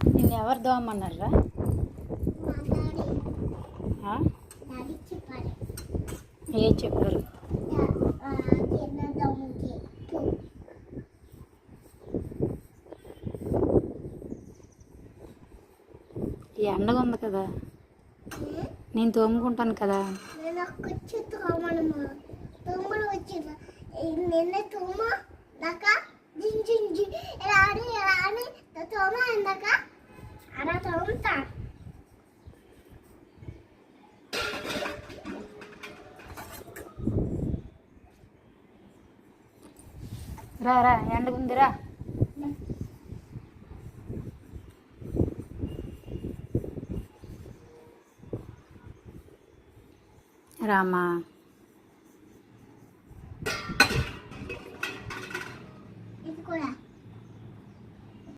నిన్ను ఎవరు దోమన్నారా? ఏ చెప్పారు? ఈ ఎండగా ఉంది కదా, నేను తోముకుంటాను కదా. నిన్న తోమ నాక జింజింజి రాని రాని తోమ ఎందాక అలా తోముతా. రా రా, ఎండగుందిరా. రామా.